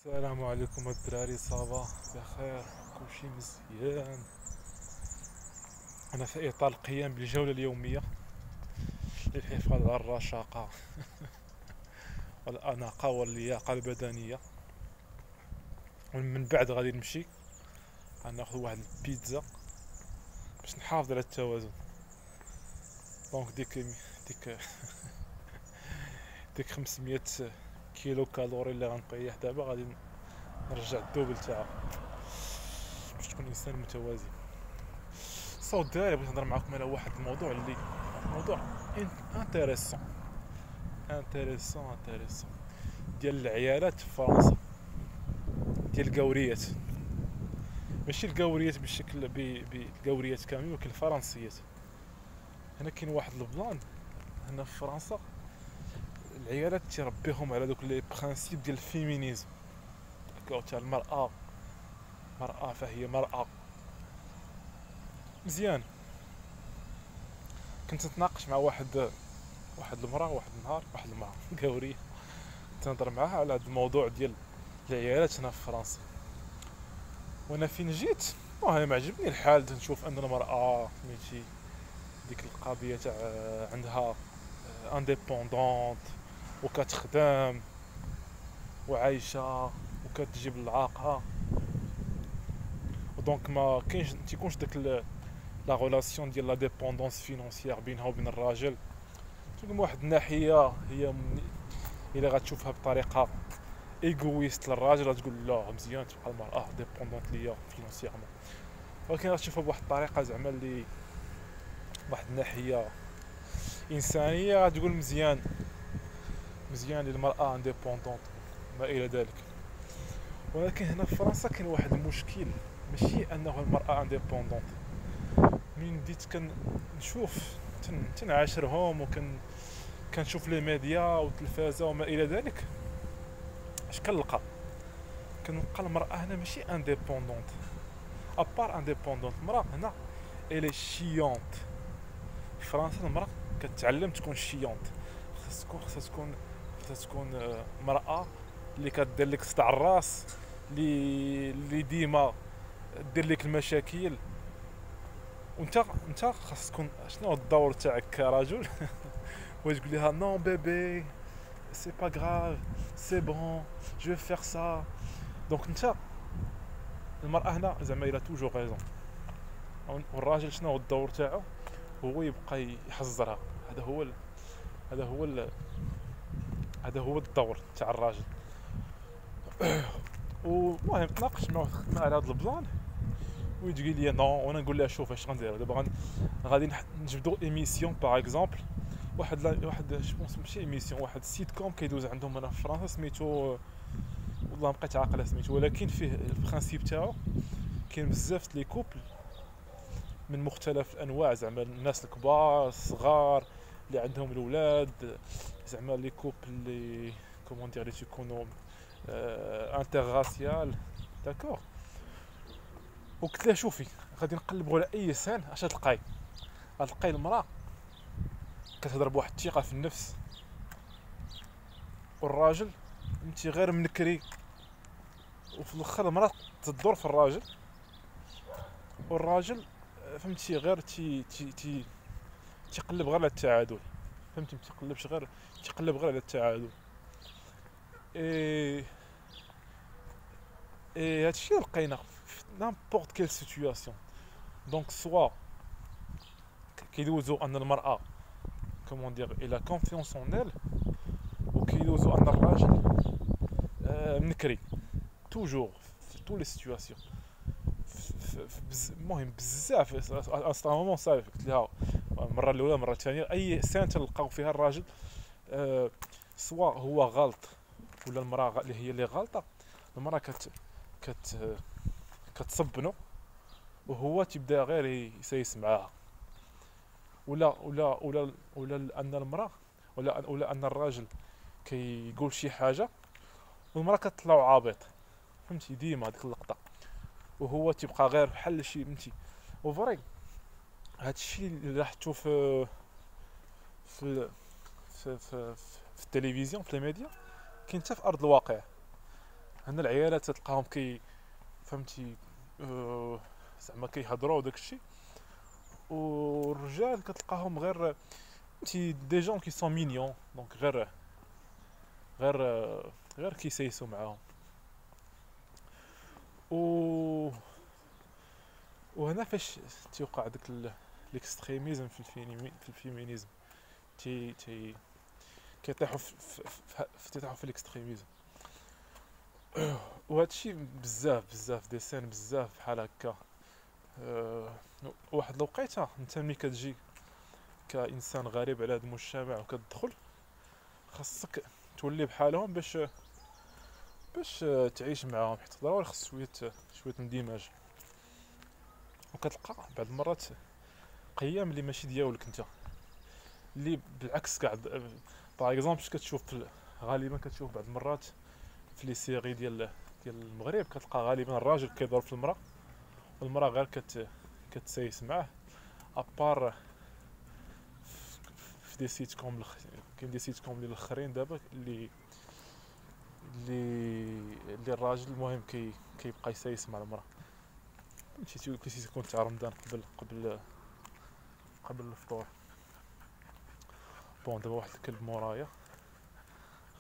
السلام عليكم الدراري، صافا بخير؟ كلشي مزيان. انا في اطار القيام بالجوله اليوميه للحفاظ على الرشاقه والاناقه واللياقه البدنيه. ومن بعد غادي نمشي غناخذ واحد البيتزا باش نحافظ على التوازن. دونك ديك ديك 500 كيلو كالوري اللي غنطيح دابا غادي نرجع الدوبل تاعها باش تكون انسان متوازن. صوت الدراري، بغيت نهضر معاكم على واحد الموضوع اللي موضوع انتريسون انتريسون ديال العيالات في فرنسا، ديال القوريات. ماشي القوريات بالشكل بالقوريات كاملين، ولكن الفرنسيات. هنا كاين واحد البلان هنا في فرنسا، العيالات تيربيهم على دوك لي برانسيپ ديال الفيمينيزم. تاع المرأة، مرأة فهي مرأة. مزيان. كنت نتناقش مع واحد المرأة واحد النهار، واحد المرأة قورية، تنهضر معاها على هذا الموضوع ديال العيالات هنا في فرنسا. وانا فين جيت انا معجبني الحال، تنشوف ان المرأة سميتي ديك القضية تاع عندها انديبوندونت وكتخدم وعايشة وكتجيب العاقها. ودونك ما كاينش تيكونش داك لا غولاسيون ديال لا ديبوندونس فينونسيير بينها وبين الراجل. من واحد الناحية هي الا غتشوفها بطريقة ايغويست للراجل غتقول لا مزيان تبقى المرأة ديبوندونت ليا فينونسييرمون، ولكن غتشوفها بواحد الطريقة زعما اللي واحد الناحية إنسانية غتقول مزيان للمرأة انديبوندونت ما إلى ذلك. ولكن هنا في فرنسا كاين واحد المشكل، ماشي أنه المرأة انديبوندونت. من بديت كنشوف تنعاشرهم كنشوف لي ميديا والتلفازة وما إلى ذلك، اش كنلقى المرأة هنا ماشي انديبوندونت. ابار انديبوندونت، المرأة هنا الي شيونت. في فرنسا المرأة كتعلم تكون شيونت، خاصها تكون مرأة اللي كدير لك صداع الراس، اللي ديما دير لك المشاكل. وانت خاص تكون شنو هو الدور تاعك كرجل؟ واش تقول لها نو بيبي سي با غراف سي بون جو فيغ سا. دونك انت المرأة هنا زعما الى توجور غيزون، والراجل شنو هو الدور تاعو؟ هو يبقى يحزرها. هذا هو هذا هو هذا هو الدور تاع الراجل. ومهم تناقشت معاه على هذا البلان، ويجي لي نو، وانا نقول لها شوف اش غندير دابا. غادي نجبدو ايميسيون باغ اكزومبل، واحد جوبونس ماشي ايميسيون، واحد سيت كوم كيدوز عندهم هنا في فرنسا سميتو، والله مبقيت عاقل سميتو، ولكن فيه البرانسيپ تاعو كاين بزاف لي كوبل من مختلف الانواع، زعما الناس الكبار الصغار اللي عندهم الاولاد، زعما لي كوبل اللي كومون دير اللي تيكونوا انترغاسيال. داكور. وقلت لها شوفي غادي نقلبوا على اي سان اش تلقاي؟ غتلقاي المراه كتهضر بواحد الثقه في النفس، والراجل انت غير منكري. وفي الاخر المراه تدور في الراجل، والراجل فهمتي غير تيقلب غير على التعادل. فهمتي؟ تيقلب غير على التعادل. اي هادشي اللي لقينا في نامبورط كيل سيتوياسيون. دونك سوا كيدوزو ان المراه كومون دير الى كونفيونس اون ال، وكيدوزو ان الراجل منكري توجور في تو لي سيتوياسيون. المهم بزاف اصلا مومون صافي قلت لها المره الاولى المره الثانيه اي سنه تلقاو فيها الراجل سواء هو غلط ولا المراه اللي هي اللي غلطه. المراه كت كتصبنو، وهو تبدا غير يسيس معاها. ولا ان المراه ولا ان الراجل كيقول شي حاجه والمراه كتطلعو عابط. فهمتي؟ ديما هذيك اللقطه، وهو تيبقى غير بحال شي بنتي. وفري هادشي اللي لاحظتو في في التلفزيون في الميديا كاين حتى في ارض الواقع. هنا العيالات تلقاهم فهمتي، زعما كيهضروا وداكشي، والرجال كتلقاهم غير فهمتي دي جون كي سون مينيون، دونك غير غير كيسايسوا معاهم. و وهنا فاش تيوقع داك الاكستريميزم في الفيمينيزم، تي تي كيطيحوا تيطيحوا في الاكستريميزم. وهادشي بزاف دي سين بزاف بحال هكا. واحد الوقيته انت ملي كتجي كانسان غريب على هذا المجتمع وكتدخل، خاصك تولي بحالهم باش تعيش معاهم، حيت ضروري خص شويه اندماج. وكتلقى بعض المرات قيم اللي ماشي ديالك انت، اللي بالعكس كاع. باغ اكزومبل غالبا كتشوف بعض المرات في لي سيري ديال المغرب، كتلقى غالبا الراجل كيضرب في المراه والمراه غير كتسايس معاه. ابار في دي سيت كوم كاين دي سيت كوم الاخرين دابا اللي الراجل المهم كيبقى يسايس مع المراه. مشيتي تكون تاع رمضان قبل الفطور. بون دابا واحد الكلب مورايا،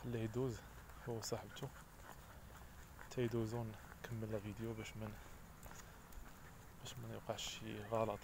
خليه يدوز هو وصاحبتو تيدوزو، نكمل الفيديو باش ما يوقعش شي غلط.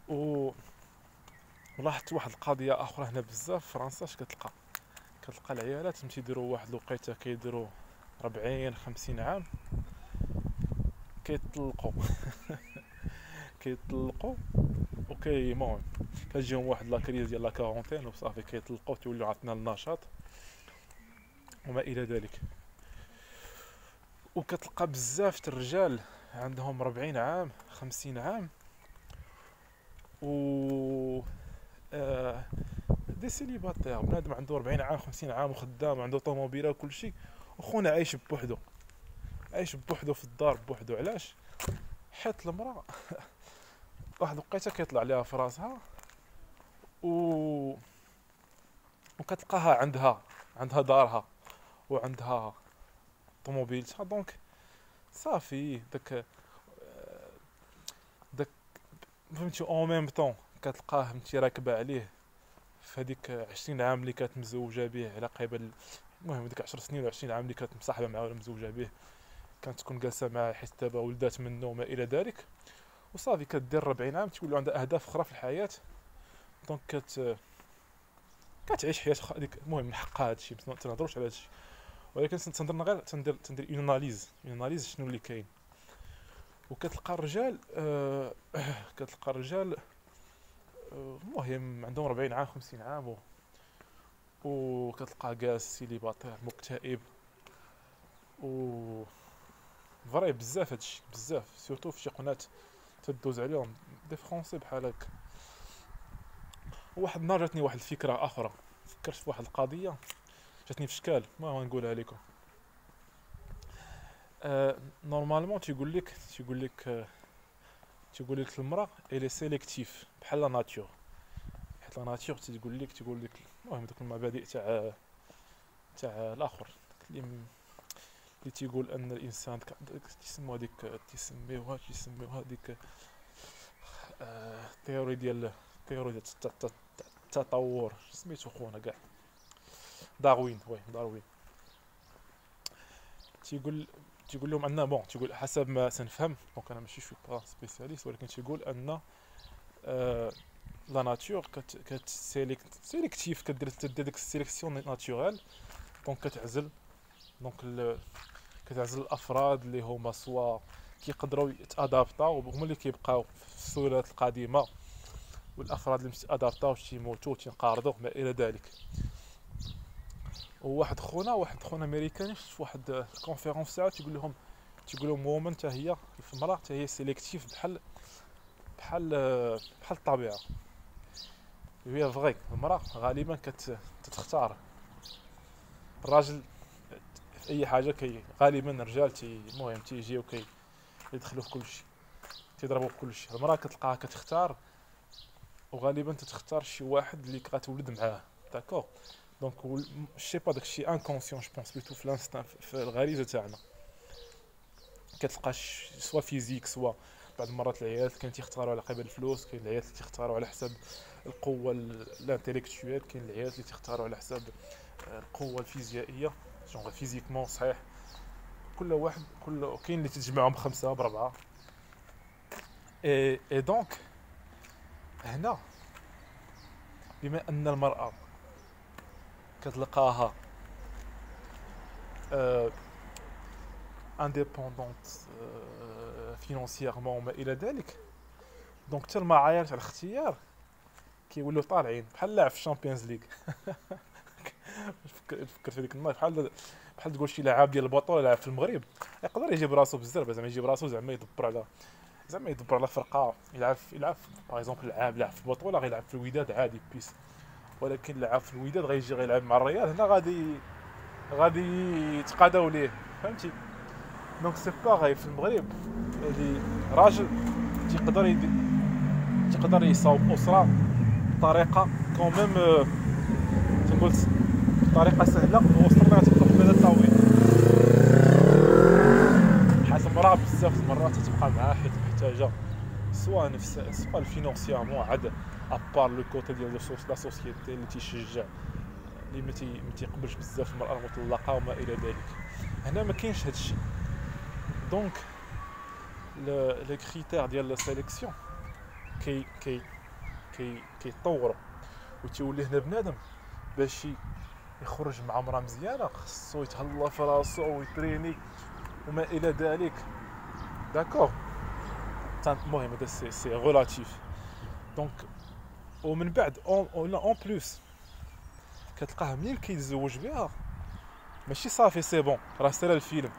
و ولاحظت واحد القضيه اخرى هنا بزاف في فرنسا. اش كتلقى العيالات فهمتي يديروا واحد الوقيته كيديروا 40 50 عام كيطلقوا كيطلقوا المهم كتجيهم واحد لاكريز ديال لا كارونتين وصافي كيطلقوا تيوليو عطنا النشاط وما الى ذلك. وكتلقى بزاف الرجال عندهم 40 عام 50 عام و دي سيليباتير. بنادم عنده 40 عام 50 عام وخدام عنده طوموبيله وكل شيء، وخونا عايش بوحدو في الدار بوحدو. علاش؟ حيت المراه واحد الوقيته كيطلع عليها في راسها وكتلقاها عندها دارها وعندها طوموبيلتها، دونك صافي داك فهمتي اون ميم طون كتلقاه فهمتي راكبه عليه في هذيك 20 عام اللي كانت مزوجه به على قبل. المهم ديك 10 سنين ولا 20 عام اللي كانت مصاحبه معاه ولا مزوجه به، كانت تكون جالسه معاه حيت دابا ولدات منه وما الى ذلك. وصافي كدير 40 عام تولي عندها اهداف اخرى في الحياه، دونك كتعيش حياه هذيك. المهم من حقها هادشي، ما تنهضروش على هادشي، ولكن تنهضر غير تندير اون اناليز شنو اللي كاين. وكتلقى الرجال المهم عندهم 40 عام 50 عام وكتلقى جالس سيليباتير مكتئب و فري بزاف هادشي بزاف، سورتو في شي قناه تدوز عليهم دي فرونسي بحال هكا. وواحد النهار جاتني واحد الفكره اخرى، فكرت في واحد القضيه جاتني في شكال ما نقولها لكم. نورمالمون تيقول لك المراه الي سيليكتيف بحال لا ناتور، حيت لا ناتور تقول لك المهم دوك المبادئ تاع الاخر اللي تيقول ان الانسان تسموها ديك التيوري ديال التطور، سميتو خونا كاع داروين. تيقول لهم ان بون تيقول حسب ما سنفهم، دونك انا ماشي با سبيسياليست، ولكن تيقول ان لا ناتور سيليكتيف كدير ديك السيليكسيون ناتورال، دونك كتعزل الافراد اللي هما سوا كيقدروا يتادابطاو هما اللي كيبقاو في السلالات القديمه، والافراد اللي متادابطاو تيموتوا تينقرضوا ما الى ذلك. وواحد خونا امريكاني في واحد الكونفيرونس تاعو تيقول لهم وومن حتى هي في المراه حتى هي سيليكتيف بحال الطبيعه. هي فغي المراه غالبا كتختار الراجل في اي حاجه. غالبا الرجال المهم تيجيو يدخلوا في كل شيء، تيضربوا في كل شيء. المراه كتلقاها كتختار، وغالبا تختار شي واحد اللي غتولد معاه، داكوغ. دونك شي با داكشي انكونسيون جو بونس بلوتو في الانستان في الغريزه تاعنا كتلقى سوا فيزيك سوا بعض المرات العيالات كاين تيختاروا على قبل الفلوس، كاين العيالات اللي تيختاروا على حساب القوه الانتيليكتويال، كاين العيالات اللي تيختاروا على حساب القوه الفيزيائيه جونغ فيزيكمون صحيح. كل واحد كاين اللي تجمعهم بخمسه بربعه اي دونك هنا بما ان المراه كتلقاها انديبوندونت فينونسييرمون وما الى ذلك، دونك حتى المعايير تاع الاختيار كيوليو طالعين بحال لاعب في الشامبيونز ليغ. فكرت في ديك النهار بحال تقول شي لاعب ديال البطوله لاعب في المغرب يقدر يجيب راسو بزاف، زعما يجيب راسو زعما يدبر على فرقه يلعب باغ اكزومبل لاعب في البطوله غيلعب في الوداد عادي بيس، ولكن لاعب في الوداد غيجي غيلعب مع الريال هنا غادي يتقاداو ليه فهمتي. دونك سي باغي في المغرب اللي راجل تيقدر يصاوب اسره بطريقه كوميم تنقول بطريقه سهله ووصلنا تبقى في المدى الطويل. حيت المراه بزاف المرات تبقى معاه حيت محتاجه سواء سواء الفينونسيامون عاد ابار لو كوتي ديال لا سوسيتي اللي تيشجع اللي ما تيقبلش بزاف المراه المطلقه وما الى ذلك. هنا ما كاينش هادشي. دونك لي كريتير ديال لا سيليكسيون كيطوروا وتولي هنا بنادم باش يخرج مع مرا مزيانه خصو يتهلا في راسو ويتريني وما الى ذلك داكور. المهم هذا سي غولاتيف. دونك ومن بعد اون بلوس كتلقاه منين كيتزوج بها ماشي صافي سي بون راه سالا الفيلم،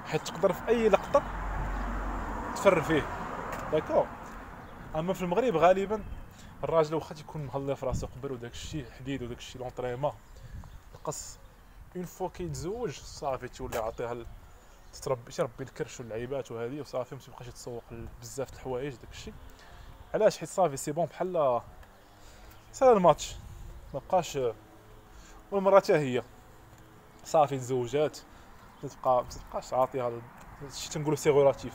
حيت تقدر في اي لقطه تفر فيه داكور. اما في المغرب غالبا الراجل واخا تيكون مهلا في راسو قبل وداك الشيء حديد وداك الشيء لونطريمون القص اون فوا كيتزوج صافي تولي عطيها تربي الكرش واللعيبات وهذه وصافي ما تبقاش تسوق بزاف د الحوايج داك الشيء. علاش؟ حيت صافي سي بون بحال سالا الماتش ما بقاش. والمراه حتى هي صافي تزوجات ما تبقاش عاطيها هادشي تنقولوا سي غولاتيف.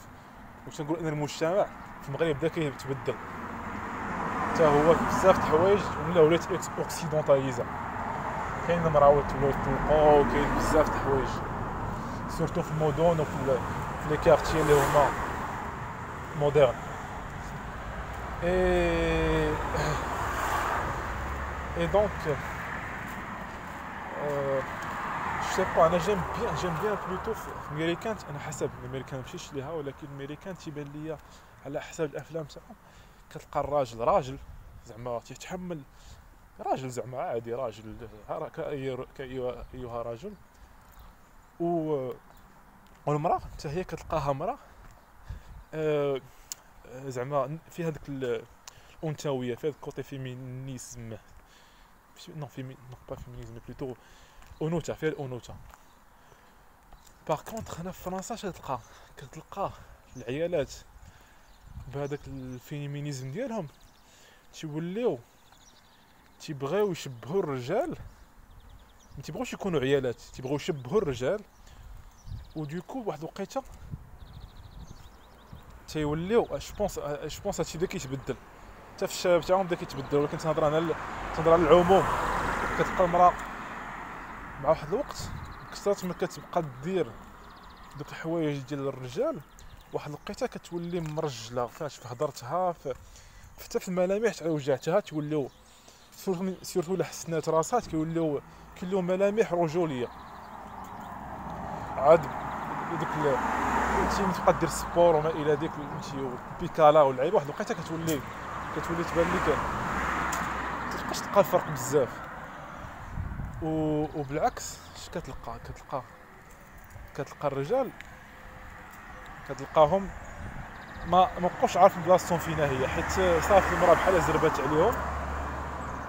واش تنقول ان المجتمع في المغرب بدا كيتبدل حتى هو بزاف د الحوايج ولات اوكسيدونتاليزا. كاين المراه ولاو يطلقوا كاين بزاف د الحوايج سورتو في المدن وفي لي كارتيي اللي هما مودرن. اي دونك جو با انا جيم بيان بلوتو في الميريكان. انا حسب الميريكان مشيتش ليها ولكن الميريكان تيبان ليا على حسب الافلام تاعهم كتلقى الراجل راجل زعما تيتحمل راجل زعما عادي راجل كأيها رجل والمراه حتى هي كتلقاها مراه زعما فيها داك الانثويه فيها الكوتي فيمينيزم نو با فيمينيزم بلوتو انوثه فيها الانوثه. باغ كونطخ هنا في فرنسا كتلقى العيالات بهذاك الفيمينيزم ديالهم تيبغيو يشبهوا الرجال ما تيبغوش يكونوا عيالات تيبغيو يشبهوا الرجال ودوكو واحد الوقيته تيوليو جو بونس هادشي بدا كيتبدل حتى في الشباب تاعهم بدا كيتبدل. ولكن تنهضر على العموم كتلقى المراه مع واحد الوقت كثرت ما كتبقى دير دوك الحوايج ديال الرجال واحد الوقيته كتولي مرجله فاش في هضرتها حتى في الملامح تاع وجهها توليو سورتو الا حسنات راسات كيوليو ملامح رجوليه عاد دوك انت تبقى دير سبور وما الى ذلك انت بيكالا واللعيبه واحد الوقيته كتولي تبان لك متبقاش تلقى الفرق بزاف. وبالعكس اش كتلقى الرجال كتلقاهم ما بقاوش عارفين بلاصتهم فين هي حيت صافي المراه بحال زربات عليهم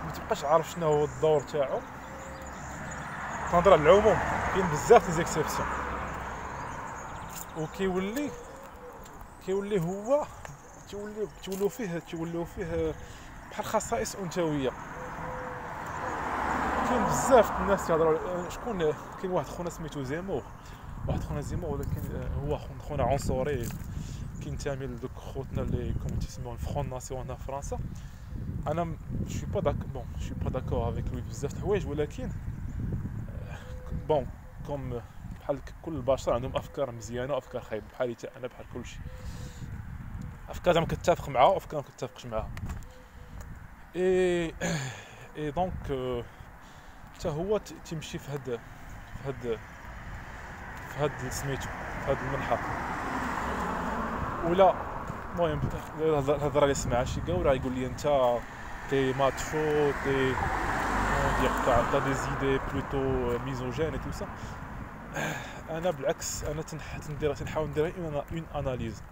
ما تبقاش عارف شنو هو الدور تاعو. تنهضر على العموم كاين بزاف دي زيكسيبسيون وكيولي هو تولوا فيه بحال خصائص انثويه. كاين بزاف الناس يهضروا شكون كاين واحد خونا سميتو زيمور، واحد خونا زيمور ولكن هو خونا عنصري كينتمي لدوك خوتنا اللي كوم تيسميو الفرون ناسيون هنا في فرنسا. انا شي با داك بون شي با داكور افيك لوي بزاف د الحوايج، ولكن بون كوم بحال كل البشر عندهم افكار مزيانه وافكار خايبه بحالي حتى انا بحال كلشي. افكار زعما كتفق معها وافكار ما كتفقش معها. اي دونك حتى هو تيمشي في هاد سميتو في هاد المنحى. ولا المهم الهضره اللي سمعها شي كاع راه يقول لي انت تي ماتشو تي تا دي زيدي بلوتو ميزوجين تو سا. انا بالعكس انا تنحاول ندير اون اناليز،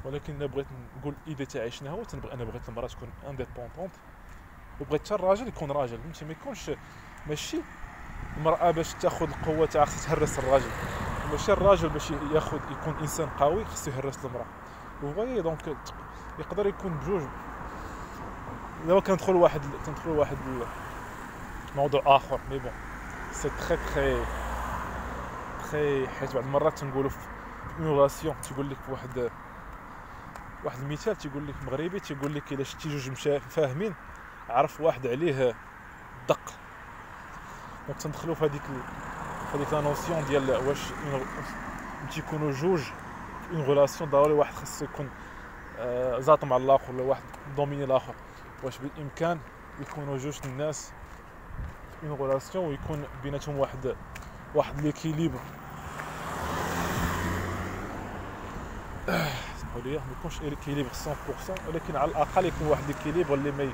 ولكن الا بغيت نقول ايدي تاعي شنو هو انا بغيت المراه تكون انديبوندونت، وبغيت حتى الراجل يكون راجل فهمتي، ما يكونش ماشي المراه باش تاخذ القوه تاعها خصها تهرس الراجل، ماشي الراجل باش يكون انسان قوي خصو يهرس المراه. وفوايي دونك يقدر يكون بجوج. دابا كندخلوا واحد موضوع اخر مي بون سي تري حيت بعض المرات تنقولوا في اون ريلاسيون تيقول لك واحد المثال تيقول لك مغربي تيقول لك الا شتي جوج فاهمين عرف واحد عليه دق. دونك تندخلوا في هذيك لا نوسيون ديال واش تيكونوا جوج في اون ريلاسيون ضروري واحد خاصو يكون زاط مع الاخر ولا واحد دوميني الاخر، واش بالامكان يكونوا جوج الناس في اون ريلاسيون ويكون بيناتهم واحد ليكيليبر. اسمحوا لي ما يكونش ليكيليبر 100%، ولكن على الاقل يكون واحد ليكيليبر اللي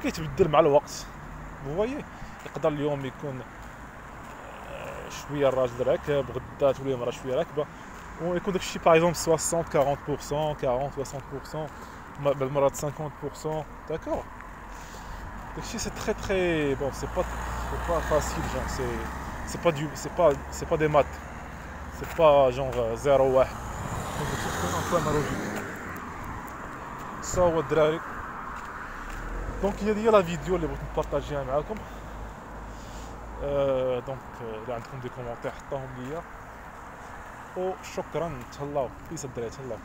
كيتبدل مع الوقت. فوايي يقدر اليوم يكون شويه الراجل راكب، غدا تولي المراه شويه راكبه، ويكون داكشي باغ اكزومبل 60 40% 40 60%، بعض المرات 50%. داكور داكشي سي تري بون سي با فاسيل جون سي با دي مات، سي با جونغ 0 1. دونك تكون ان بو مروجي سا هو الدراري. دونك هي لا فيديو اللي بغيت نبارطاجيها معاكم. دونك الا عندكم دي كومونتير حطوهم ليا، وشكرا. تهلاو بيس الدراري تهلاو.